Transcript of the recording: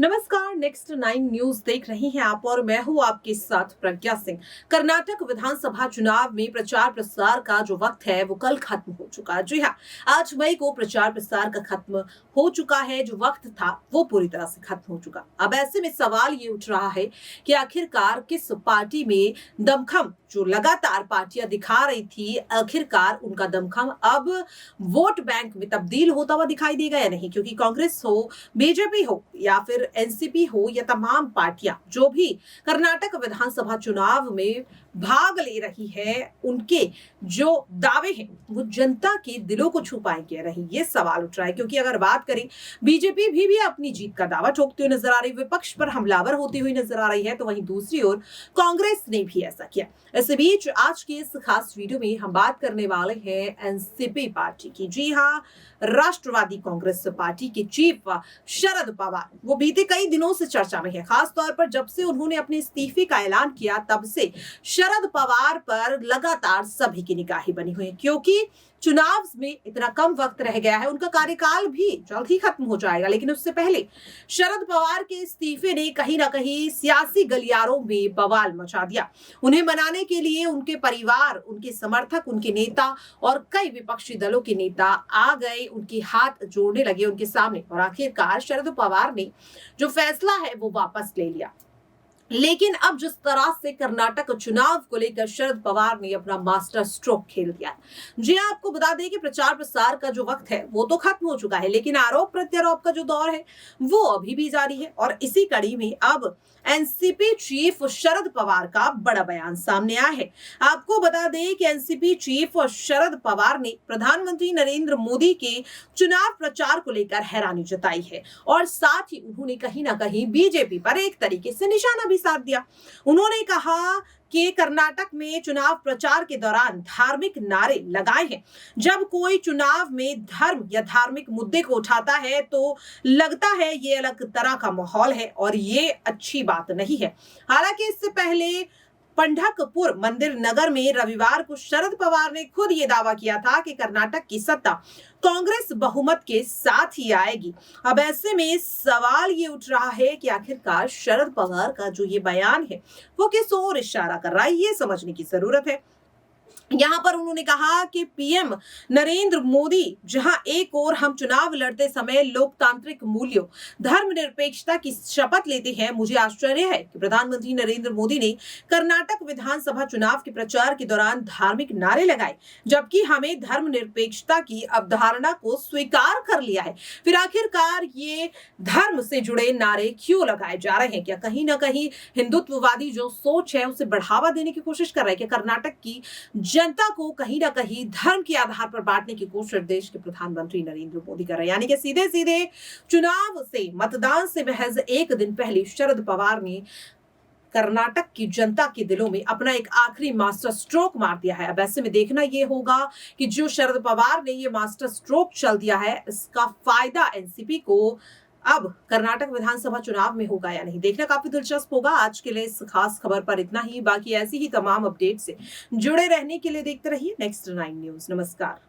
नमस्कार, next 9 news देख रही हैं आप और मैं हूं आपके साथ प्रज्ञा सिंह। कर्नाटक विधानसभा चुनाव में प्रचार प्रसार का जो वक्त है वो कल खत्म हो चुका है। जी हाँ, 8 मई को प्रचार प्रसार का खत्म हो चुका है। जो वक्त था वो पूरी तरह से खत्म हो चुका। अब ऐसे में सवाल ये उठ रहा है कि आखिरकार किस पार्टी में दमखम जो लगातार पार्टियां दिखा रही थी, आखिरकार उनका दमखम अब वोट बैंक में तब्दील होता हुआ दिखाई देगा या नहीं। क्योंकि कांग्रेस हो, बीजेपी हो या फिर एनसीपी हो या तमाम पार्टियां जो भी कर्नाटक विधानसभा चुनाव में भाग ले रही है, उनके जो दावे हैं वो जनता के दिलों को छू पाएंगे या नहीं, ये सवाल उठ रहा है। क्योंकि अगर बात करें, बीजेपी भी अपनी जीत का दावा ठोकती हुई नजर आ रही, विपक्ष पर हमलावर होती हुई नजर आ रही है, तो वहीं दूसरी ओर कांग्रेस ने भी ऐसा किया। इस बीच आज के इस खास वीडियो में हम बात करने वाले हैं एनसीपी पार्टी की। जी हाँ, राष्ट्रवादी कांग्रेस पार्टी के चीफ शरद पवार वो बीते कई दिनों से चर्चा में है। खास तौर पर जब से उन्होंने अपने इस्तीफे का ऐलान किया, तब से शरद पवार पर लगातार सभी की निगाहें बनी हुई है। क्योंकि चुनाव में इतना कम वक्त रह गया है, उनका कार्यकाल भी जल्द ही खत्म हो जाएगा। लेकिन उससे पहले शरद पवार के इस्तीफे ने कहीं ना कहीं सियासी गलियारों में बवाल मचा दिया। उन्हें मनाने के लिए उनके परिवार, उनके समर्थक, उनके नेता और कई विपक्षी दलों के नेता आ गए, उनके हाथ जोड़ने लगे उनके सामने। और आखिरकार शरद पवार ने जो फैसला है वो वापस ले लिया। लेकिन अब जिस तरह से कर्नाटक चुनाव को लेकर शरद पवार ने अपना मास्टर स्ट्रोक खेल दिया। जी हाँ, आपको बता दें कि प्रचार प्रसार का जो वक्त है वो तो खत्म हो चुका है, लेकिन आरोप प्रत्यारोप का जो दौर है वो अभी भी जारी है। और इसी कड़ी में अब एनसीपी चीफ शरद पवार का बड़ा बयान सामने आया है। आपको बता दें कि एनसीपी चीफ शरद पवार ने प्रधानमंत्री नरेंद्र मोदी के चुनाव प्रचार को लेकर हैरानी जताई है और साथ ही उन्होंने कहीं ना कहीं बीजेपी पर एक तरीके से निशाना भी साध दिया। उन्होंने कहा कि कर्नाटक में चुनाव प्रचार के दौरान धार्मिक नारे लगाए हैं। जब कोई चुनाव में धर्म या धार्मिक मुद्दे को उठाता है तो लगता है ये अलग तरह का माहौल है और ये अच्छी बात नहीं है। हालांकि इससे पहले पंढरपुर मंदिर नगर में रविवार को शरद पवार ने खुद ये दावा किया था कि कर्नाटक की सत्ता कांग्रेस बहुमत के साथ ही आएगी। अब ऐसे में सवाल ये उठ रहा है कि आखिरकार शरद पवार का जो ये बयान है वो किस ओर इशारा कर रहा है, ये समझने की जरूरत है। यहां पर उन्होंने कहा कि पीएम नरेंद्र मोदी जहां एक ओर हम चुनाव लड़ते समय लोकतांत्रिक मूल्यों, धर्मनिरपेक्षता की शपथ लेते हैं, मुझे आश्चर्य है कि प्रधानमंत्री नरेंद्र मोदी ने कर्नाटक विधानसभा चुनाव के प्रचार के दौरान धार्मिक नारे लगाए, जबकि हमें धर्मनिरपेक्षता की अवधारणा को स्वीकार कर लिया है। फिर आखिरकार ये धर्म से जुड़े नारे क्यों लगाए जा रहे हैं? क्या कहीं ना कहीं हिंदुत्ववादी जो सोच है उसे बढ़ावा देने की कोशिश कर रहे हैं? क्या कर्नाटक की जनता को कहीं ना कहीं धर्म के आधार पर बांटने की कोशिश देश के प्रधानमंत्री नरेंद्र मोदी कर रहे हैं? यानी कि सीधे सीधे चुनाव से, मतदान से महज एक दिन पहले शरद पवार ने कर्नाटक की जनता के दिलों में अपना एक आखिरी मास्टर स्ट्रोक मार दिया है। अब ऐसे में देखना यह होगा कि जो शरद पवार ने ये मास्टर स्ट्रोक चल दिया है, इसका फायदा एनसीपी को अब कर्नाटक विधानसभा चुनाव में होगा या नहीं, देखना काफी दिलचस्प होगा। आज के लिए इस खास खबर पर इतना ही। बाकी ऐसी ही तमाम अपडेट से जुड़े रहने के लिए देखते रहिए नेक्स्ट 9 न्यूज। नमस्कार।